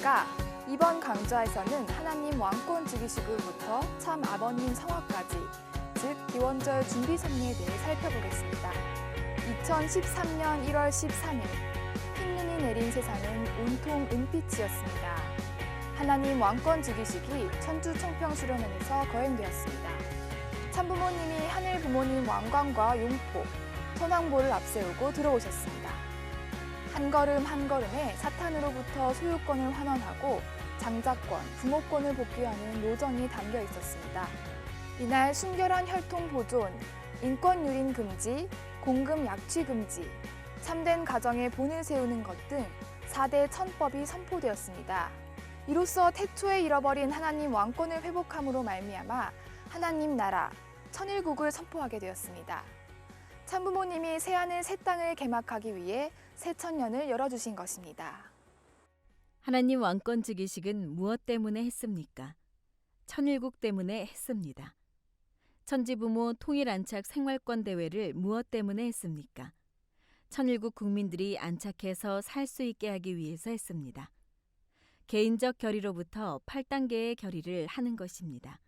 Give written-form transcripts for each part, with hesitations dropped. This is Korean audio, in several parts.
안녕하십니까? 이번 강좌에서는 하나님 왕권 즉위시구부터 참 아버님 성화까지, 즉 기원절 준비 섭리에 대해 살펴보겠습니다. 2013년 1월 14일 흰눈이 내린 세상은 온통 은빛이었습니다. 하나님 왕권 즉위식이 천주 청평 수련원에서 거행되었습니다. 참부모님이 하늘 부모님 왕관과 용포, 천왕보를 앞세우고 들어오셨습니다. 한 걸음 한 걸음에 사탄으로부터 소유권을 환원하고 장자권, 부모권을 복귀하는 요정이 담겨 있었습니다. 이날 순결한 혈통 보존, 인권 유린 금지, 공금 약취 금지, 참된 가정의 본을 세우는 것 등 4대 천법이 선포되었습니다. 이로써 태초에 잃어버린 하나님 왕권을 회복함으로 말미암아 하나님 나라, 천일국을 선포하게 되었습니다. 참부모님이 새하늘 새 땅을 개막하기 위해 새천년을 열어주신 것입니다. 하나님 왕권 즉위식은 무엇 때문에 했습니까? 천일국 때문에 했습니다. 천지부모 통일안착 생활권 대회를 무엇 때문에 했습니까? 천일국 국민들이 안착해서 살 수 있게 하기 위해서 했습니다. 개인적 결의로부터 8단계의 결의를 하는 것입니다.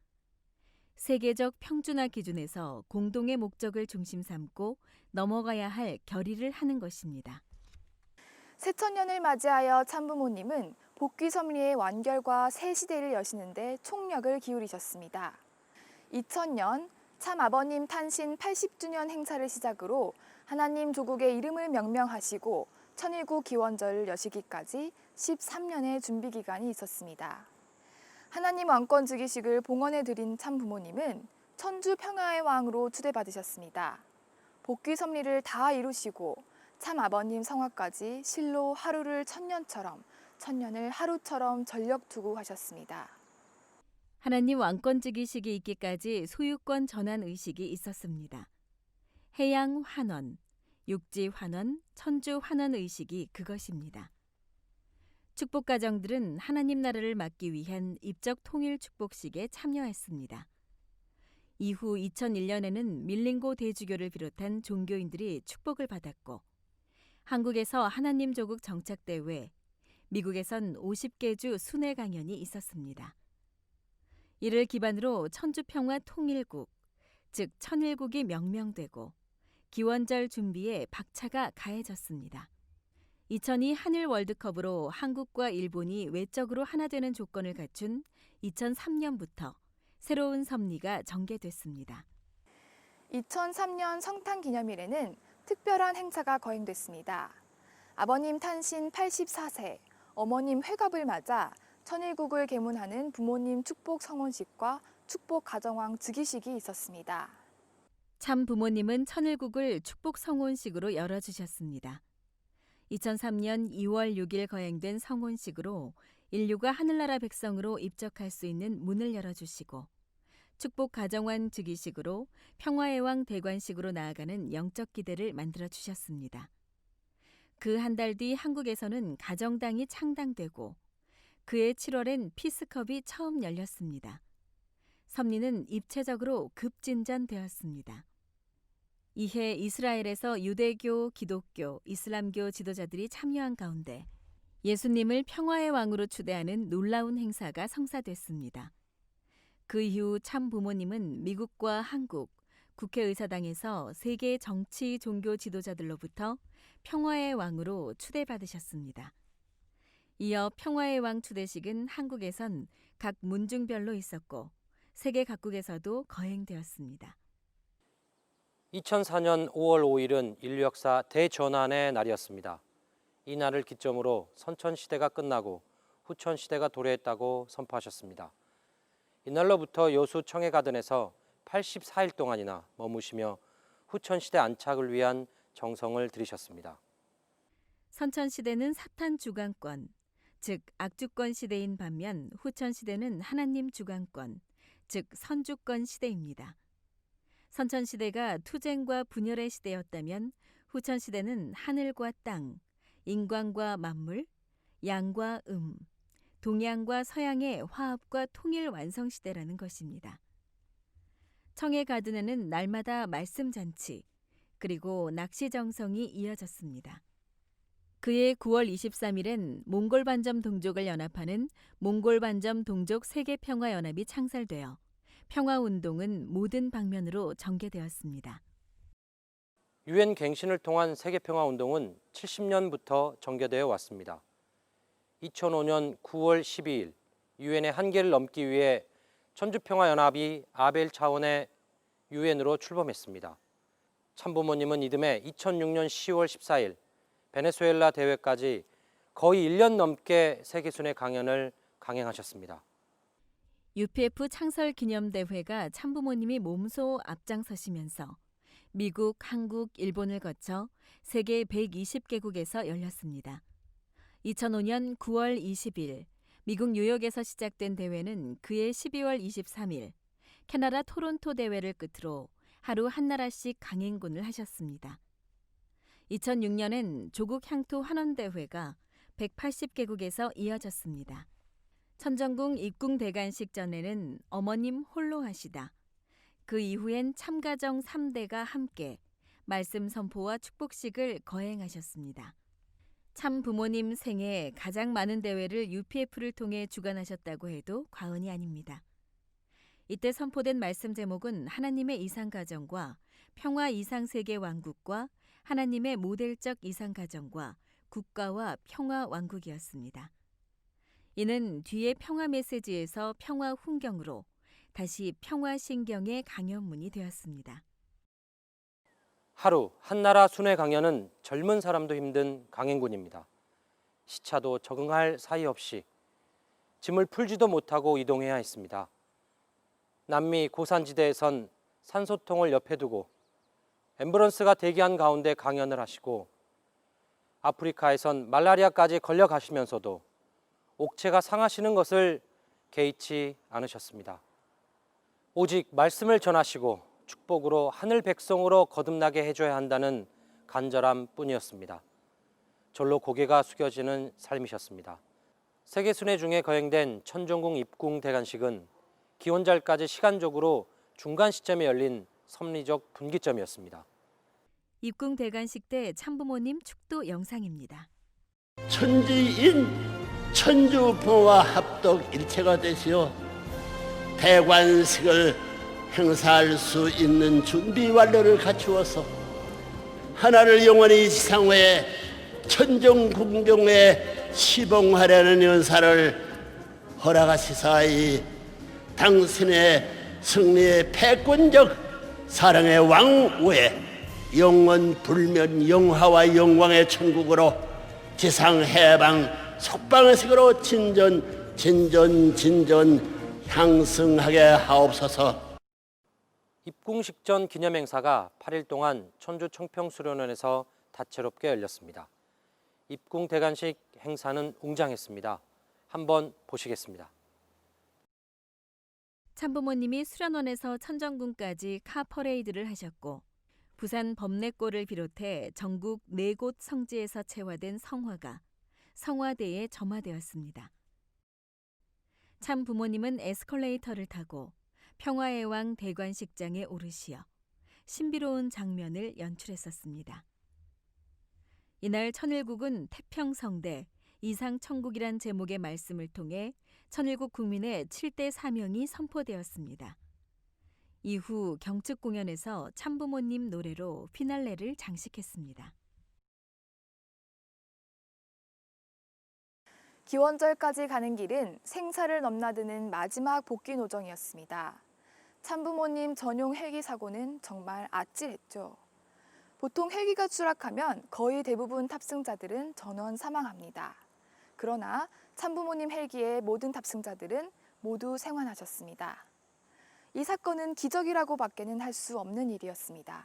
세계적 평준화 기준에서 공동의 목적을 중심 삼고 넘어가야 할 결의를 하는 것입니다. 새천년을 맞이하여 참부모님은 복귀 섭리의 완결과 새 시대를 여시는 데 총력을 기울이셨습니다. 2000년 참 아버님 탄신 80주년 행사를 시작으로 하나님 조국의 이름을 명명하시고 천일국 기원절을 여시기까지 13년의 준비 기간이 있었습니다. 하나님 왕권 즉위식을 봉헌해 드린 참부모님은 천주 평화의 왕으로 추대받으셨습니다. 복귀 섭리를 다 이루시고 참 아버님 성화까지 실로 하루를 천년처럼, 천년을 하루처럼 전력 투구하셨습니다. 하나님 왕권 즉위식이 있기까지 소유권 전환 의식이 있었습니다. 해양 환원, 육지 환원, 천주 환원 의식이 그것입니다. 축복 가정들은 하나님 나라를 맡기 위한 입적 통일 축복식에 참여했습니다. 이후 2001년에는 밀링고 대주교를 비롯한 종교인들이 축복을 받았고, 한국에서 하나님 조국 정착대회, 미국에선 50개 주 순회 강연이 있었습니다. 이를 기반으로 천주평화 통일국, 즉 천일국이 명명되고 기원절 준비에 박차가 가해졌습니다. 2002 한일 월드컵으로 한국과 일본이 외적으로 하나 되는 조건을 갖춘 2003년부터 새로운 섭리가 전개됐습니다. 2003년 성탄 기념일에는 특별한 행사가 거행됐습니다. 아버님 탄신 84세, 어머님 회갑을 맞아 천일국을 개문하는 부모님 축복 성혼식과 축복 가정왕 즉위식이 있었습니다. 참 부모님은 천일국을 축복 성혼식으로 열어주셨습니다. 2003년 2월 6일 거행된 성혼식으로 인류가 하늘나라 백성으로 입적할 수 있는 문을 열어주시고, 축복 가정환 즉위식으로 평화의 왕 대관식으로 나아가는 영적 기대를 만들어주셨습니다. 그 한 달 뒤 한국에서는 가정당이 창당되고 그해 7월엔 피스컵이 처음 열렸습니다. 섭리는 입체적으로 급진전되었습니다. 이해 이스라엘에서 유대교, 기독교, 이슬람교 지도자들이 참여한 가운데 예수님을 평화의 왕으로 추대하는 놀라운 행사가 성사됐습니다. 그 이후 참 부모님은 미국과 한국, 국회의사당에서 세계 정치, 종교 지도자들로부터 평화의 왕으로 추대받으셨습니다. 이어 평화의 왕 추대식은 한국에선 각 문중별로 있었고 세계 각국에서도 거행되었습니다. 2004년 5월 5일은 인류 역사 대전환의 날이었습니다. 이 날을 기점으로 선천시대가 끝나고 후천시대가 도래했다고 선포하셨습니다. 이날로부터 여수 청해가든에서 84일 동안이나 머무시며 후천시대 안착을 위한 정성을 들이셨습니다. 선천시대는 사탄 주관권, 즉 악주권 시대인 반면 후천시대는 하나님 주관권, 즉 선주권 시대입니다. 선천시대가 투쟁과 분열의 시대였다면 후천시대는 하늘과 땅, 인광과 만물, 양과 동양과 서양의 화합과 통일 완성 시대라는 것입니다. 청해 가든에는 날마다 말씀 잔치, 그리고 낚시 정성이 이어졌습니다. 그해 9월 23일엔 몽골 반점 동족을 연합하는 몽골 반점 동족 세계평화연합이 창설되어 평화운동은 모든 방면으로 전개되었습니다. 유엔 갱신을 통한 세계평화운동은 70년부터 전개되어 왔습니다. 2005년 9월 12일 유엔의 한계를 넘기 위해 천주평화연합이 아벨 차원의 유엔으로 출범했습니다. 참부모님은 이듬해 2006년 10월 14일 베네수엘라 대회까지 거의 1년 넘게 세계순회 강연을 강행하셨습니다. UPF 창설 기념대회가 참부모님이 몸소 앞장서시면서 미국, 한국, 일본을 거쳐 세계 120개국에서 열렸습니다. 2005년 9월 20일 미국 뉴욕에서 시작된 대회는 그해 12월 23일 캐나다 토론토 대회를 끝으로 하루 한 나라씩 강행군을 하셨습니다. 2006년엔 조국 향토 환원대회가 180개국에서 이어졌습니다. 천정궁 입궁대관식 전에는 어머님 홀로 하시다. 그 이후엔 참가정 3대가 함께 말씀 선포와 축복식을 거행하셨습니다. 참 부모님 생애 가장 많은 대회를 UPF를 통해 주관하셨다고 해도 과언이 아닙니다. 이때 선포된 말씀 제목은 하나님의 이상가정과 평화 이상세계 왕국과 하나님의 모델적 이상가정과 국가와 평화 왕국이었습니다. 이는 뒤에 평화 메시지에서 평화 훈경으로 다시 평화 신경의 강연문이 되었습니다. 하루 한나라 순회 강연은 젊은 사람도 힘든 강행군입니다. 시차도 적응할 사이 없이 짐을 풀지도 못하고 이동해야 했습니다. 남미 고산지대에선 산소통을 옆에 두고 앰뷸런스가 대기한 가운데 강연을 하시고 아프리카에선 말라리아까지 걸려가시면서도 옥체가 상하시는 것을 개의치 않으셨습니다. 오직 말씀을 전하시고 축복으로 하늘 백성으로 거듭나게 해줘야 한다는 간절함 뿐이었습니다. 절로 고개가 숙여지는 삶이셨습니다. 세계순회 중에 거행된 천정궁 입궁 대관식은 기원절까지 시간적으로 중간 시점에 열린 섭리적 분기점이었습니다. 입궁 대관식 때 참부모님 축도 영상입니다. 천지인 천주부와 합독 일체가 되시어 대관식을 행사할 수 있는 준비 완료를 갖추어서 하나를 영원히 지상회에 천정궁경에 시봉하려는 연사를 허락하시사이 당신의 승리의 패권적 사랑의 왕후에 영원 불면 영화와 영광의 천국으로 지상 해방 속방식으로 진전 향승하게 하옵소서. 입궁식 전 기념행사가 8일 동안 천주 청평수련원에서 다채롭게 열렸습니다. 입궁 대관식 행사는 웅장했습니다. 한번 보시겠습니다. 참부모님이 수련원에서 천정궁까지 카 퍼레이드를 하셨고 부산 범내골을 비롯해 전국 4곳 성지에서 채화된 성화가 성화대에 점화되었습니다. 참부모님은 에스컬레이터를 타고 평화의 왕 대관식장에 오르시어 신비로운 장면을 연출했었습니다. 이날 천일국은 태평성대 이상천국이란 제목의 말씀을 통해 천일국 국민의 7대 사명이 선포되었습니다. 이후 경축 공연에서 참부모님 노래로 피날레를 장식했습니다. 기원절까지 가는 길은 생사를 넘나드는 마지막 복귀 노정이었습니다. 참부모님 전용 헬기 사고는 정말 아찔했죠. 보통 헬기가 추락하면 거의 대부분 탑승자들은 전원 사망합니다. 그러나 참부모님 헬기의 모든 탑승자들은 모두 생還하셨습니다. 이 사건은 기적이라고밖에는 할 수 없는 일이었습니다.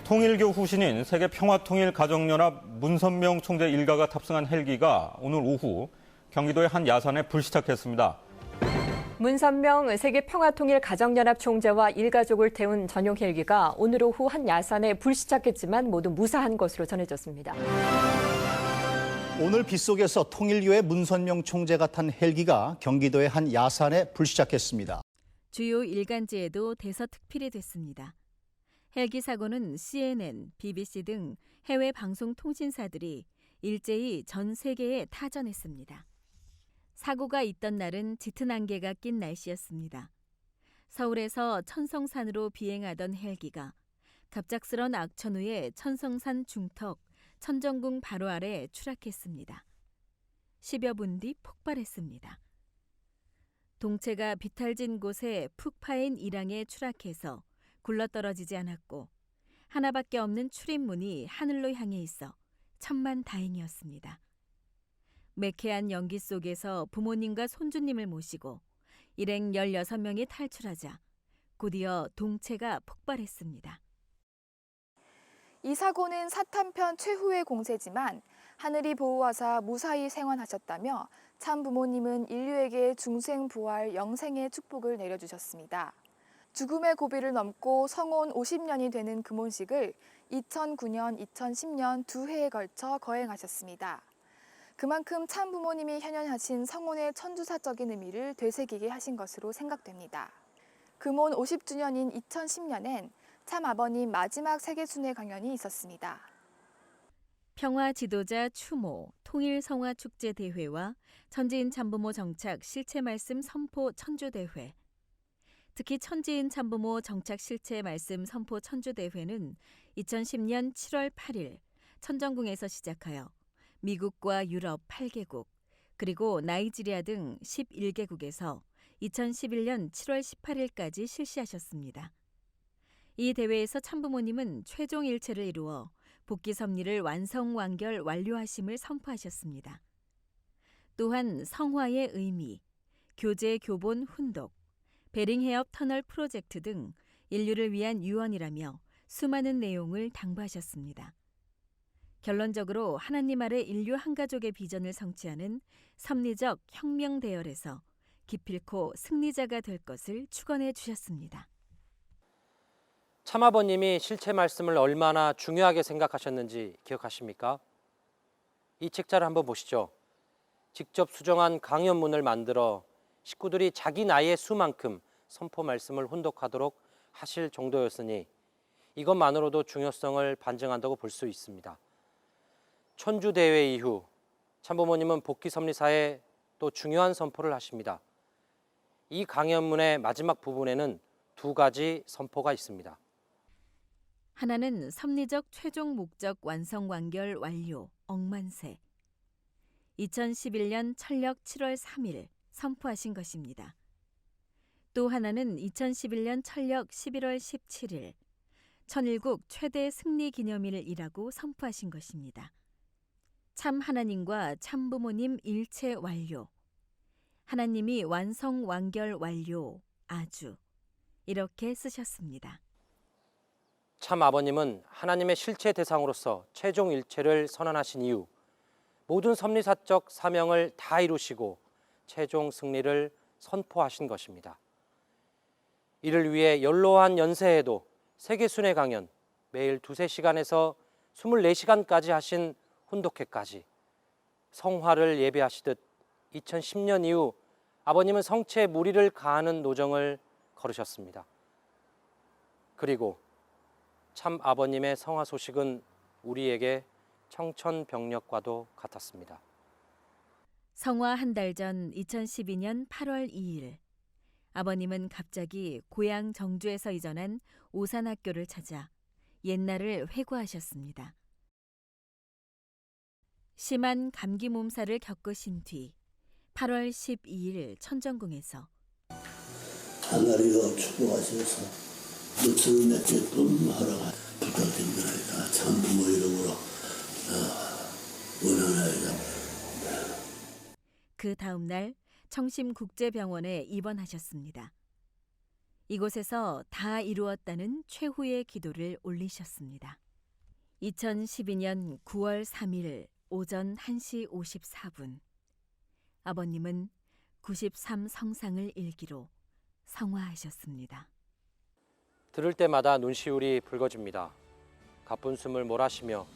통일교 후신인 세계평화통일가정연합 문선명 총재 일가가 탑승한 헬기가 오늘 오후 경기도의 한 야산에 불시착했습니다. 문선명 세계평화통일가정연합 총재와 일가족을 태운 전용 헬기가 오늘 오후 한 야산에 불시착했지만 모두 무사한 것으로 전해졌습니다. 오늘 빗속에서 통일교의 문선명 총재가 탄 헬기가 경기도의 한 야산에 불시착했습니다. 주요 일간지에도 대서특필이 됐습니다. 헬기 사고는 CNN, BBC 등 해외 방송 통신사들이 일제히 전 세계에 타전했습니다. 사고가 있던 날은 짙은 안개가 낀 날씨였습니다. 서울에서 천성산으로 비행하던 헬기가 갑작스런 악천 후에 천성산 중턱 천정궁 바로 아래 추락했습니다. 10여 분 뒤 폭발했습니다. 동체가 비탈진 곳에 푹 파인 일항에 추락해서 굴러떨어지지 않았고 하나밖에 없는 출입문이 하늘로 향해 있어 천만다행이었습니다. 매캐한 연기 속에서 부모님과 손주님을 모시고 일행 16명이 탈출하자 곧이어 동체가 폭발했습니다. 이 사고는 사탄편 최후의 공세지만 하늘이 보호하사 무사히 생還하셨다며 참 부모님은 인류에게 중생 부활 영생의 축복을 내려주셨습니다. 죽음의 고비를 넘고 성혼 50년이 되는 금혼식을 2009년, 2010년 두 해에 걸쳐 거행하셨습니다. 그만큼 참 부모님이 현현하신 성혼의 천주사적인 의미를 되새기게 하신 것으로 생각됩니다. 금혼 50주년인 2010년엔 참 아버님 마지막 세계순회 강연이 있었습니다. 평화 지도자 추모 통일성화축제대회와 천지인 참부모 정착 실체말씀 선포 천주대회, 특히 천지인 참부모 정착 실체말씀 선포 천주대회는 2010년 7월 8일 천정궁에서 시작하여 미국과 유럽 8개국, 그리고 나이지리아 등 11개국에서 2011년 7월 18일까지 실시하셨습니다. 이 대회에서 참부모님은 최종 일체를 이루어 복귀 섭리를 완성 완결 완료하심을 선포하셨습니다. 또한 성화의 의미, 교제 교본 훈독, 베링해협 터널 프로젝트 등 인류를 위한 유언이라며 수많은 내용을 당부하셨습니다. 결론적으로 하나님 아래 인류 한 가족의 비전을 성취하는 섭리적 혁명 대열에서 기필코 승리자가 될 것을 축원해 주셨습니다. 참아버님이 실체 말씀을 얼마나 중요하게 생각하셨는지 기억하십니까? 이 책자를 한번 보시죠. 직접 수정한 강연문을 만들어 식구들이 자기 나이의 수만큼 선포 말씀을 훈독하도록 하실 정도였으니 이것만으로도 중요성을 반증한다고 볼 수 있습니다. 천주대회 이후 참부모님은 복귀 섭리사에 또 중요한 선포를 하십니다. 이 강연문의 마지막 부분에는 두 가지 선포가 있습니다. 하나는 섭리적 최종 목적 완성 완결 완료 억만세. 2011년 철력 7월 3일 선포하신 것입니다. 또 하나는 2011년 철력 11월 17일 천일국 최대 승리 기념일이라고 선포하신 것입니다. 참 하나님과 참 부모님 일체 완료. 하나님이 완성 완결 완료 아주 이렇게 쓰셨습니다. 참 아버님은 하나님의 실체 대상으로서 최종 일체를 선언하신 이후 모든 섭리사적 사명을 다 이루시고 최종 승리를 선포하신 것입니다. 이를 위해 연로한 연세에도 세계순회 강연 매일 2-3시간에서 24시간까지 하신 훈독회까지 성화를 예배하시듯 2010년 이후 아버님은 성체에 무리를 가하는 노정을 걸으셨습니다. 그리고 참 아버님의 성화 소식은 우리에게 청천벽력과도 같았습니다. 성화 한 달 전 2012년 8월 2일 아버님은 갑자기 고향 정주에서 이전한 오산학교를 찾아 옛날을 회고하셨습니다. 심한 감기 몸살을 겪으신 뒤 8월 12일 천정궁에서 하나리가 축복하셔서 며칠 맺게끔 하라고 부탁드립니다. 참부모 이름으로 원하나이다. 그 다음 날 청심국제병원에 입원하셨습니다. 이곳에서 다 이루었다는 최후의 기도를 올리셨습니다. 2012년 9월 3일 오전 1시 54분 아버님은 93 성상을 일기로 성화하셨습니다. 들을 때마다 눈시울이 붉어집니다. 가쁜 숨을 몰아쉬며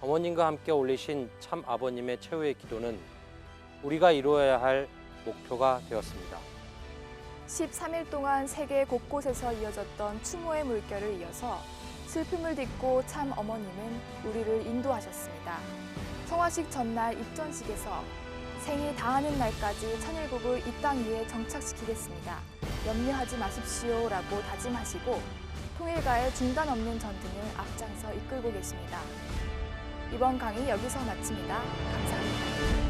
어머님과 함께 올리신 참 아버님의 최후의 기도는 우리가 이루어야 할 목표가 되었습니다. 13일 동안 세계 곳곳에서 이어졌던 추모의 물결을 이어서 슬픔을 딛고 참 어머님은 우리를 인도하셨습니다. 성화식 전날 입전식에서 생이 다하는 날까지 천일국을 이 땅 위에 정착시키겠습니다. 염려하지 마십시오라고 다짐하시고 통일가의 중단 없는 전등을 앞장서 이끌고 계십니다. 이번 강의 여기서 마칩니다. 감사합니다.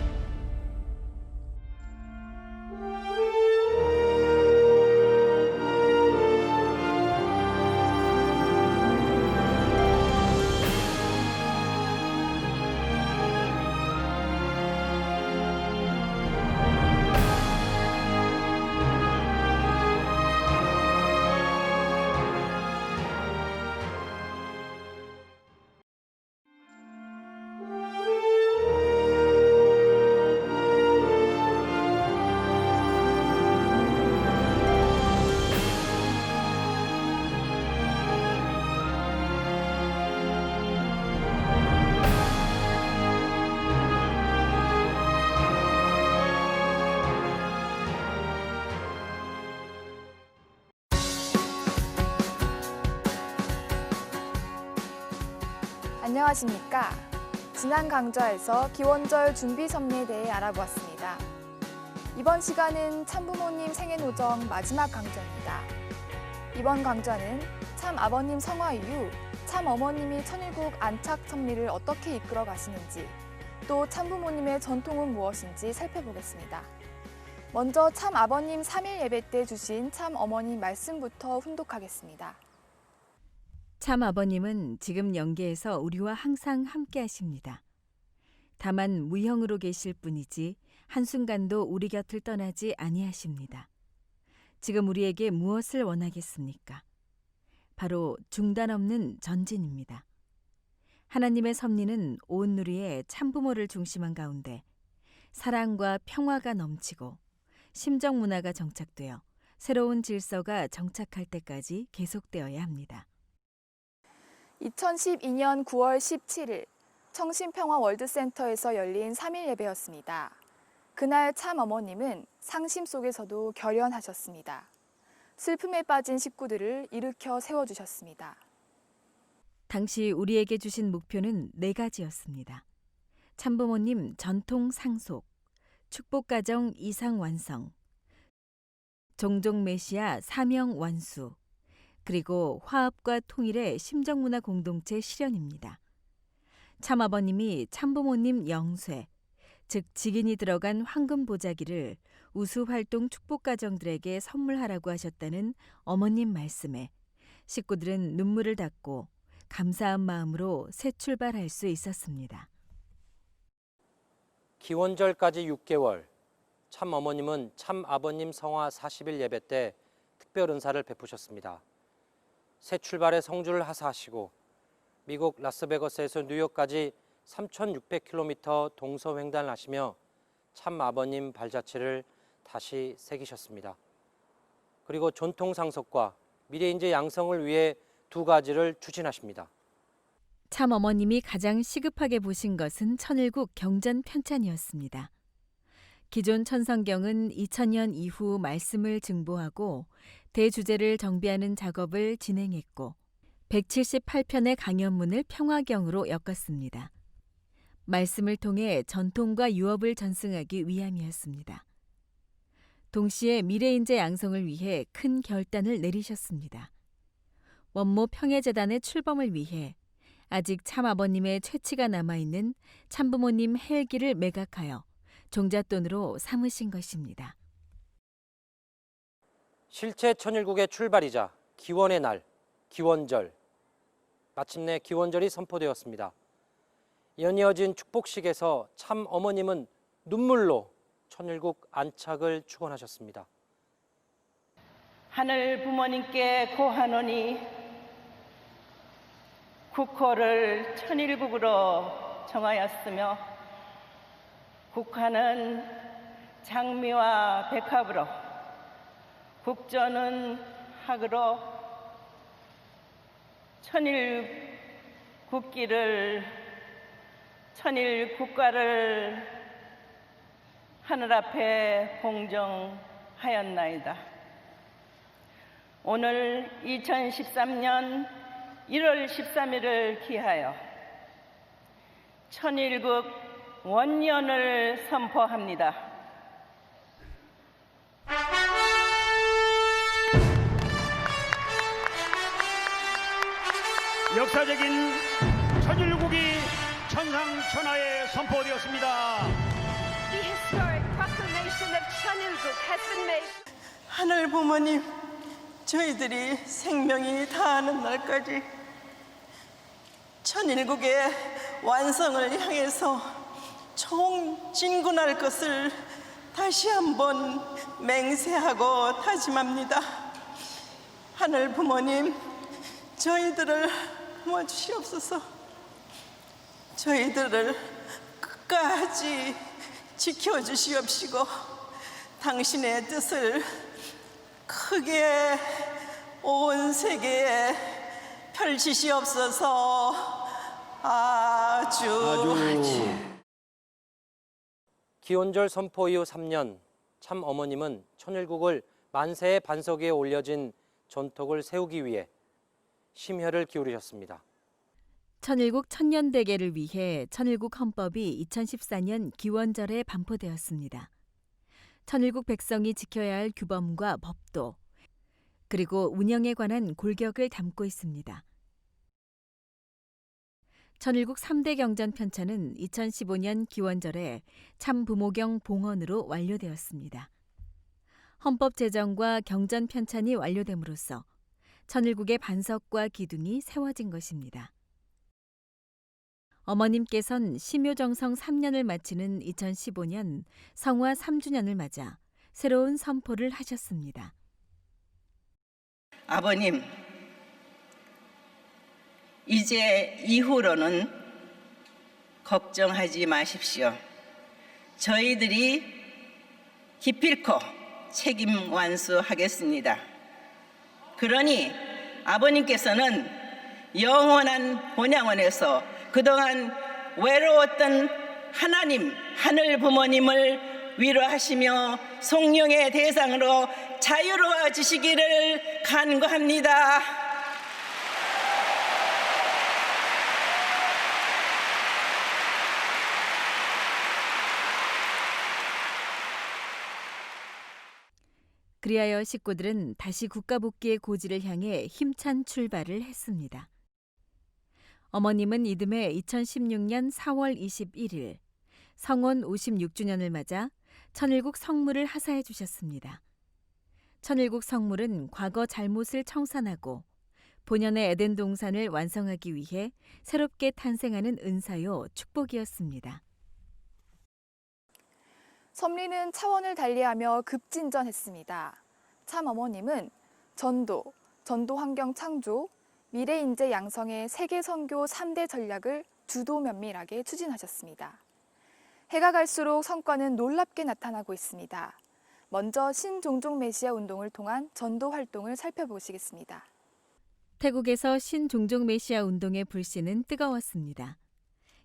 안녕하십니까. 지난 강좌에서 기원절 준비 섭리에 대해 알아보았습니다. 이번 시간은 참부모님 생애노정 마지막 강좌입니다. 이번 강좌는 참 아버님 성화 이후 참 어머님이 천일국 안착 섭리를 어떻게 이끌어 가시는지, 또 참부모님의 전통은 무엇인지 살펴보겠습니다. 먼저 참 아버님 3일 예배 때 주신 참 어머님 말씀부터 훈독하겠습니다. 참 아버님은 지금 영계에서 우리와 항상 함께 하십니다. 다만 무형으로 계실 뿐이지 한순간도 우리 곁을 떠나지 아니하십니다. 지금 우리에게 무엇을 원하겠습니까? 바로 중단 없는 전진입니다. 하나님의 섭리는 온 누리의 참부모를 중심한 가운데 사랑과 평화가 넘치고 심정 문화가 정착되어 새로운 질서가 정착할 때까지 계속되어야 합니다. 2012년 9월 17일 청신평화월드센터에서 열린 3일 예배였습니다. 그날 참 어머님은 상심 속에서도 결연하셨습니다. 슬픔에 빠진 식구들을 일으켜 세워주셨습니다. 당시 우리에게 주신 목표는 4가지였습니다. 참부모님 전통 상속, 축복가정 이상 완성, 종족 메시아 사명 완수, 그리고 화합과 통일의 심정문화 공동체 실현입니다. 참아버님이 참부모님 영쇠, 즉 직인이 들어간 황금 보자기를 우수활동 축복가정들에게 선물하라고 하셨다는 어머님 말씀에 식구들은 눈물을 닦고 감사한 마음으로 새 출발할 수 있었습니다. 기원절까지 6개월, 참 어머님은 참 아버님 성화 40일 예배 때 특별 은사를 베푸셨습니다. 새 출발의 성주를 하사하시고 미국 라스베거스에서 뉴욕까지 3,600km 동서횡단을 하시며 참 아버님 발자취를 다시 새기셨습니다. 그리고 전통 상속과 미래인재 양성을 위해 2가지를 추진하십니다. 참 어머님이 가장 시급하게 보신 것은 천일국 경전 편찬이었습니다. 기존 천성경은 2000년 이후 말씀을 증보하고 대주제를 정비하는 작업을 진행했고 178편의 강연문을 평화경으로 엮었습니다. 말씀을 통해 전통과 유업을 전승하기 위함이었습니다. 동시에 미래인재 양성을 위해 큰 결단을 내리셨습니다. 원모 평해재단의 출범을 위해 아직 참아버님의 최치가 남아있는 참부모님 헬기를 매각하여 종잣돈으로 삼으신 것입니다. 실제 천일국의 출발이자 기원의 날, 기원절. 마침내 기원절이 선포되었습니다. 연이어진 축복식에서 참 어머님은 눈물로 천일국 안착을 축원하셨습니다. 하늘 부모님께 고하노니 국호를 천일국으로 정하였으며 국화는 장미와 백합으로, 국조는 학으로 천일국가를 하늘 앞에 봉정하였나이다. 오늘 2013년 1월 13일을 기하여 천일국 원년을 선포합니다. 역사적인 천일국이 천상천하에 선포되었습니다. The historic proclamation of Cheonilguk has been made. 하늘 부모님, 저희들이 생명이 다하는 날까지 천일국의 완성을 향해서 총진군할 것을 다시 한번 맹세하고 다짐합니다. 하늘 부모님, 저희들을 도와주시옵소서. 저희들을 끝까지 지켜주시옵시고 당신의 뜻을 크게 온 세계에 펼치시옵소서. 아주. 기원절 선포 이후 3년, 참 어머님은 천일국을 만세의 반석 위에 올려진 전통을 세우기 위해 심혈을 기울이셨습니다. 천일국 천년대계를 위해 천일국 헌법이 2014년 기원절에 반포되었습니다. 천일국 백성이 지켜야 할 규범과 법도, 그리고 운영에 관한 골격을 담고 있습니다. 천일국 3대 경전 편찬은 2015년 기원절에 참부모경 봉헌으로 완료되었습니다. 헌법 제정과 경전 편찬이 완료됨으로써 천일국의 반석과 기둥이 세워진 것입니다. 어머님께선 심요정성 3년을 마치는 2015년 성화 3주년을 맞아 새로운 선포를 하셨습니다. 아버님, 이제 이후로는 걱정하지 마십시오. 저희들이 기필코 책임 완수하겠습니다. 그러니 아버님께서는 영원한 본향원에서 그동안 외로웠던 하나님, 하늘 부모님을 위로하시며 성령의 대상으로 자유로워지시기를 간구합니다. 그리하여 식구들은 다시 국가복귀의 고지를 향해 힘찬 출발을 했습니다. 어머님은 이듬해 2016년 4월 21일 성원 56주년을 맞아 천일국 성물을 하사해 주셨습니다. 천일국 성물은 과거 잘못을 청산하고 본연의 에덴 동산을 완성하기 위해 새롭게 탄생하는 은사요 축복이었습니다. 섭리는 차원을 달리하며 급진전했습니다. 참 어머님은 전도, 전도환경 창조, 미래인재 양성의 세계선교 3대 전략을 주도 면밀하게 추진하셨습니다. 해가 갈수록 성과는 놀랍게 나타나고 있습니다. 먼저 신종종 메시아 운동을 통한 전도 활동을 살펴보시겠습니다. 태국에서 신종종 메시아 운동의 불씨는 뜨거웠습니다.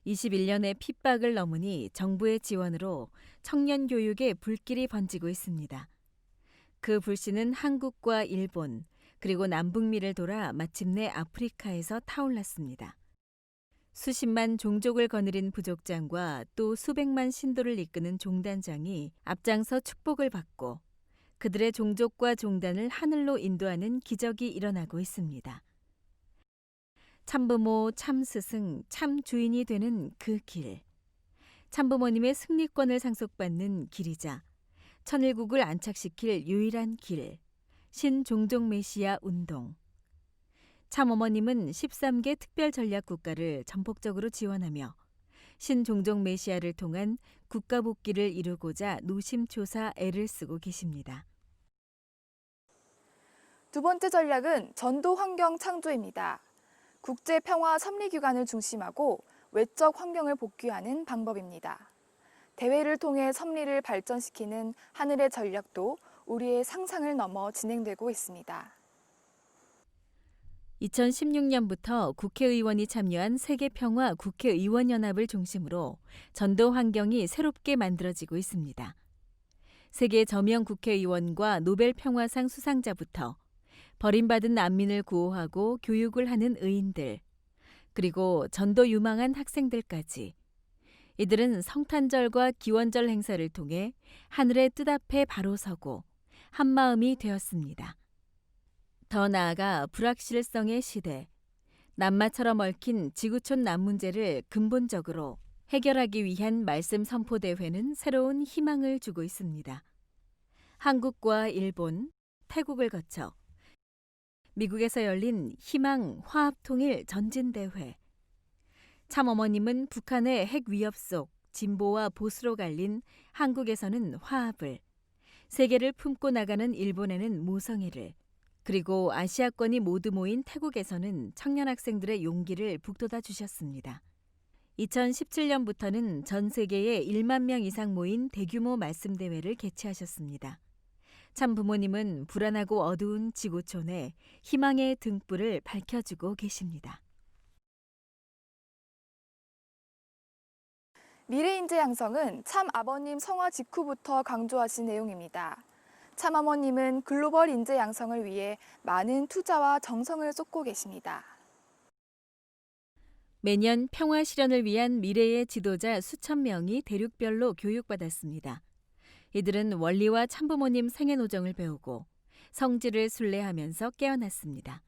21년의 핍박을 넘으니 정부의 지원으로 청년 교육에 불길이 번지고 있습니다. 그 불씨는 한국과 일본, 그리고 남북미를 돌아 마침내 아프리카에서 타올랐습니다. 수십만 종족을 거느린 부족장과 또 수백만 신도를 이끄는 종단장이 앞장서 축복을 받고 그들의 종족과 종단을 하늘로 인도하는 기적이 일어나고 있습니다. 참부모, 참스승, 참주인이 되는 그 길. 참부모님의 승리권을 상속받는 길이자 천일국을 안착시킬 유일한 길. 신종종 메시아 운동. 참어머님은 13개 특별전략국가를 전폭적으로 지원하며 신종종 메시아를 통한 국가복귀를 이루고자 노심초사 애를 쓰고 계십니다. 두 번째 전략은 전도 환경 창조입니다. 국제 평화 섭리 기관을 중심하고 외적 환경을 복귀하는 방법입니다. 대회를 통해 섭리를 발전시키는 하늘의 전략도 우리의 상상을 넘어 진행되고 있습니다. 2016년부터 국회의원이 참여한 세계평화 국회의원연합을 중심으로 전도 환경이 새롭게 만들어지고 있습니다. 세계 저명 국회의원과 노벨 평화상 수상자부터 버림받은 난민을 구호하고 교육을 하는 의인들, 그리고 전도 유망한 학생들까지 이들은 성탄절과 기원절 행사를 통해 하늘의 뜻 앞에 바로 서고 한마음이 되었습니다. 더 나아가 불확실성의 시대, 낱마처럼 얽힌 지구촌 난 문제를 근본적으로 해결하기 위한 말씀 선포 대회는 새로운 희망을 주고 있습니다. 한국과 일본, 태국을 거쳐 미국에서 열린 희망 화합통일 전진대회. 참어머님은 북한의 핵 위협 속 진보와 보수로 갈린 한국에서는 화합을, 세계를 품고 나가는 일본에는 모성애를, 그리고 아시아권이 모두 모인 태국에서는 청년 학생들의 용기를 북돋아 주셨습니다. 2017년부터는 전 세계에 1만 명 이상 모인 대규모 말씀대회를 개최하셨습니다. 참 부모님은 불안하고 어두운 지구촌에 희망의 등불을 밝혀주고 계십니다. 미래인재 양성은 참 아버님 성화 직후부터 강조하신 내용입니다. 참 어머님은 글로벌 인재 양성을 위해 많은 투자와 정성을 쏟고 계십니다. 매년 평화 실현을 위한 미래의 지도자 수천 명이 대륙별로 교육받았습니다. 이들은 원리와 참부모님 생애노정을 배우고 성질을 순례하면서 깨어났습니다.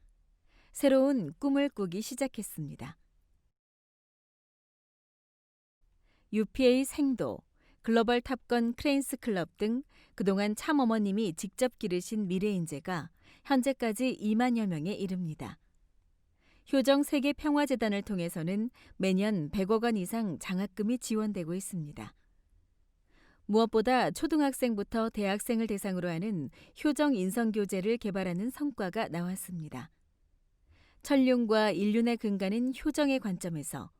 새로운 꿈을 꾸기 시작했습니다. UPA 생도, 글로벌 탑건 크레인스 클럽 등 그동안 참어머님이 직접 기르신 미래인재가 현재까지 2만여 명에 이릅니다. 효정 세계평화재단을 통해서는 매년 100억 원 이상 장학금이 지원되고 있습니다. 무엇보다 초등학생부터 대학생을 대상으로 하는 효정 인성교재를 개발하는 성과가 나왔습니다. 천륜과 인륜의 근간인 효정의 관점에서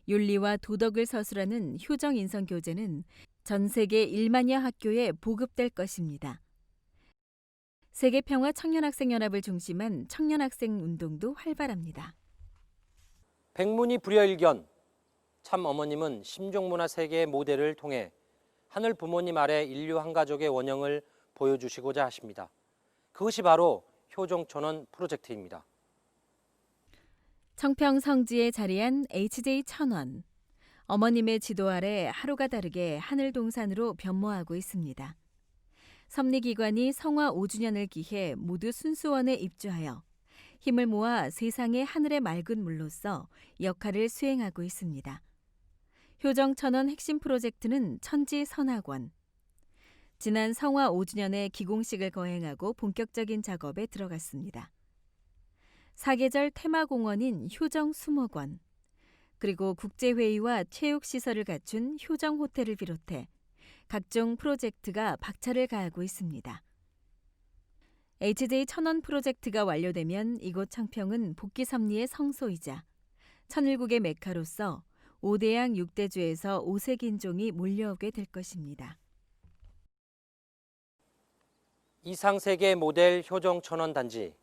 윤리와 도덕을 서술하는 효정 인성교재는 전 세계 1만여 학교에 보급될 것입니다. 세계평화 청년학생연합을 중심한 청년학생 운동도 활발합니다. 백문이 불여일견, 참 어머님은 심종문화 세계의 모델을 통해 하늘 부모님 아래 인류 한 가족의 원형을 보여주시고자 하십니다. 그것이 바로 효정천원 프로젝트입니다. 청평 성지에 자리한 HJ 천원. 어머님의 지도 아래 하루가 다르게 하늘 동산으로 변모하고 있습니다. 섭리기관이 성화 5주년을 기해 모두 순수원에 입주하여 힘을 모아 세상의 하늘의 맑은 물로서 역할을 수행하고 있습니다. 효정천원 핵심 프로젝트는 천지선학원. 지난 성화 5주년에 기공식을 거행하고 본격적인 작업에 들어갔습니다. 사계절 테마공원인 효정수목원, 그리고 국제회의와 체육시설을 갖춘 효정호텔을 비롯해 각종 프로젝트가 박차를 가하고 있습니다. HJ 천원 프로젝트가 완료되면 이곳 청평은 복귀섭리의 성소이자 천일국의 메카로서 5대양 6대주에서 5세긴종이 몰려오게 될 것입니다. 이상세계 모델 효정천원 단지.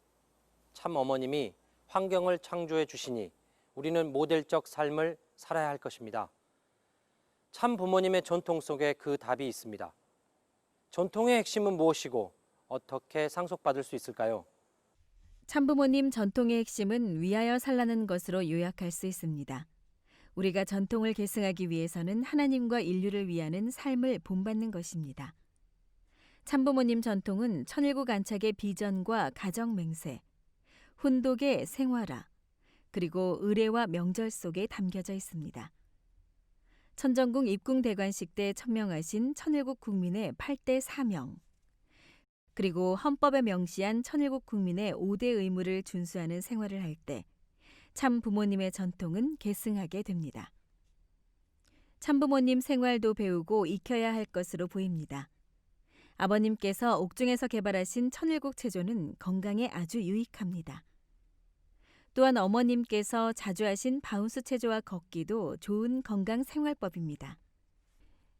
참 어머님이 환경을 창조해 주시니 우리는 모델적 삶을 살아야 할 것입니다. 참 부모님의 전통 속에 그 답이 있습니다. 전통의 핵심은 무엇이고 어떻게 상속받을 수 있을까요? 참부모님 전통의 핵심은 위하여 살라는 것으로 요약할 수 있습니다. 우리가 전통을 계승하기 위해서는 하나님과 인류를 위하는 삶을 본받는 것입니다. 참부모님 전통은 천일국 안착의 비전과 가정 맹세, 훈독의 생활화, 그리고 의례와 명절 속에 담겨져 있습니다. 천정궁 입궁대관식 때 천명하신 천일국 국민의 8대 사명, 그리고 헌법에 명시한 천일국 국민의 5대 의무를 준수하는 생활을 할 때 참 부모님의 전통은 계승하게 됩니다. 참부모님 생활도 배우고 익혀야 할 것으로 보입니다. 아버님께서 옥중에서 개발하신 천일국 체조는 건강에 아주 유익합니다. 또한 어머님께서 자주 하신 바운스 체조와 걷기도 좋은 건강 생활법입니다.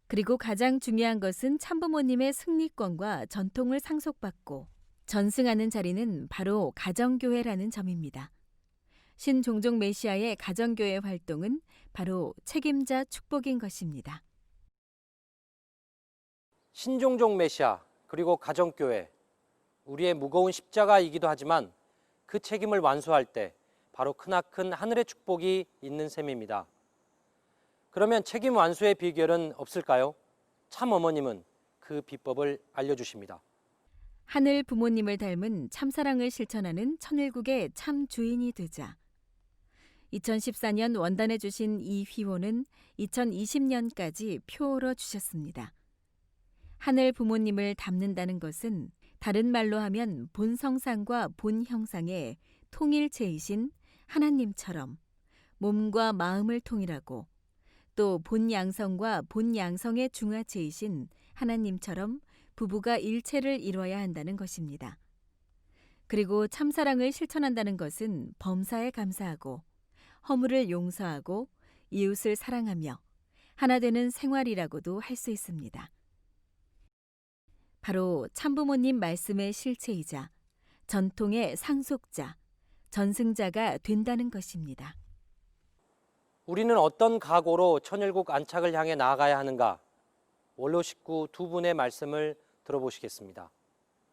그리고 가장 중요한 것은 참부모님의 승리권과 전통을 상속받고 전승하는 자리는 바로 가정교회라는 점입니다. 신종종 메시아의 가정교회 활동은 바로 책임자 축복인 것입니다. 신종종 메시아 그리고 가정교회, 우리의 무거운 십자가이기도 하지만 그 책임을 완수할 때 바로 크나큰 하늘의 축복이 있는 셈입니다. 그러면 책임 완수의 비결은 없을까요? 참 어머님은 그 비법을 알려주십니다. 하늘 부모님을 닮은 참사랑을 실천하는 천일국의 참 주인이 되자. 2014년 원단해 주신 이 휘호는 2020년까지 표어로 주셨습니다. 하늘 부모님을 닮는다는 것은 다른 말로 하면 본성상과 본형상의 통일체이신 하나님처럼 몸과 마음을 통일하고 또 본양성과 본양성의 중화체이신 하나님처럼 부부가 일체를 이뤄야 한다는 것입니다. 그리고 참사랑을 실천한다는 것은 범사에 감사하고 허물을 용서하고 이웃을 사랑하며 하나 되는 생활이라고도 할 수 있습니다. 바로 참부모님 말씀의 실체이자 전통의 상속자, 전승자가 된다는 것입니다. 우리는 어떤 각오로 천일국 안착을 향해 나아가야 하는가? 원로 식구 두 분의 말씀을 들어보시겠습니다.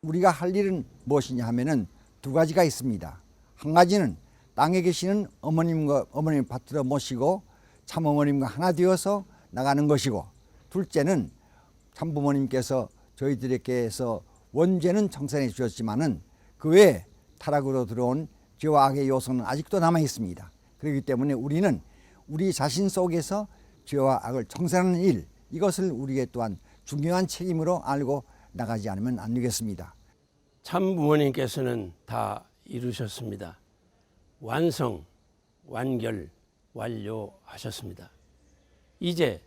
우리가 할 일은 무엇이냐 하면은 두 가지가 있습니다. 한 가지는 땅에 계시는 어머님 받들어 모시고 참어머님과 하나 되어서 나가는 것이고, 둘째는 참부모님께서 저희들에게서 원죄는 청산해 주셨지만은 그 외에 타락으로 들어온 죄와 악의 요소는 아직도 남아 있습니다. 그렇기 때문에 우리는 우리 자신 속에서 죄와 악을 청산하는 일, 이것을 우리의 또한 중요한 책임으로 알고 나가지 않으면 안 되겠습니다. 참 부모님께서는 다 이루셨습니다. 완성, 완결, 완료하셨습니다. 이제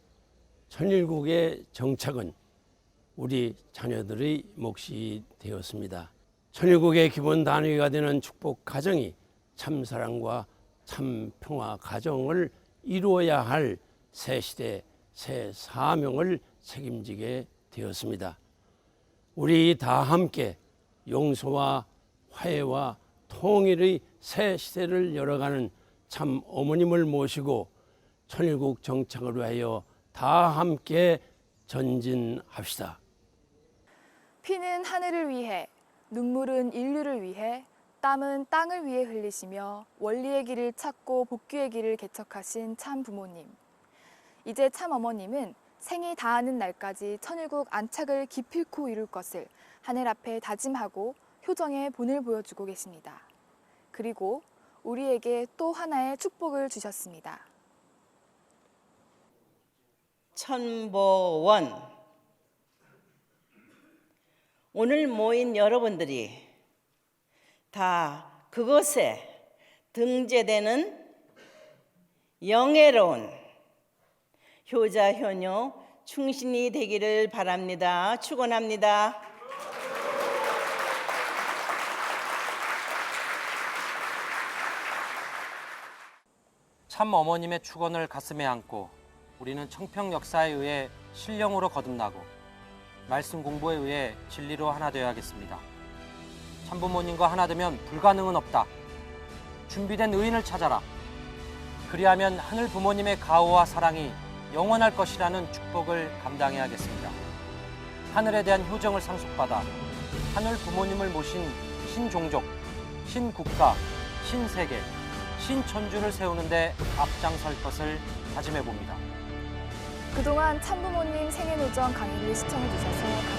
천일국의 정착은 우리 자녀들의 몫이 되었습니다. 천일국의 기본 단위가 되는 축복 가정이 참사랑과 참평화 가정을 이루어야 할 새 시대, 새 사명을 책임지게 되었습니다. 우리 다 함께 용서와 화해와 통일의 새 시대를 열어가는 참 어머님을 모시고 천일국 정착을 위하여 다 함께 전진합시다. 피는 하늘을 위해, 눈물은 인류를 위해, 땀은 땅을 위해 흘리시며 원리의 길을 찾고 복귀의 길을 개척하신 참 부모님. 이제 참 어머님은 생이 다하는 날까지 천일국 안착을 기필코 이룰 것을 하늘 앞에 다짐하고 효정의 본을 보여주고 계십니다. 그리고 우리에게 또 하나의 축복을 주셨습니다. 천보원, 오늘 모인 여러분들이 다 그것에 등재되는 영예로운 효자 효녀 충신이 되기를 바랍니다. 축원합니다. 참 어머님의 축원을 가슴에 안고 우리는 청평 역사에 의해 신령으로 거듭나고 말씀 공부에 의해 진리로 하나 되어야겠습니다. 참부모님과 하나 되면 불가능은 없다. 준비된 의인을 찾아라. 그리하면 하늘 부모님의 가호와 사랑이 영원할 것이라는 축복을 감당해야겠습니다. 하늘에 대한 효정을 상속받아 하늘 부모님을 모신 신종족, 신국가, 신세계, 신천주를 세우는 데 앞장설 것을 다짐해봅니다. 그동안 참부모님 생애노정 강의를 시청해주셔서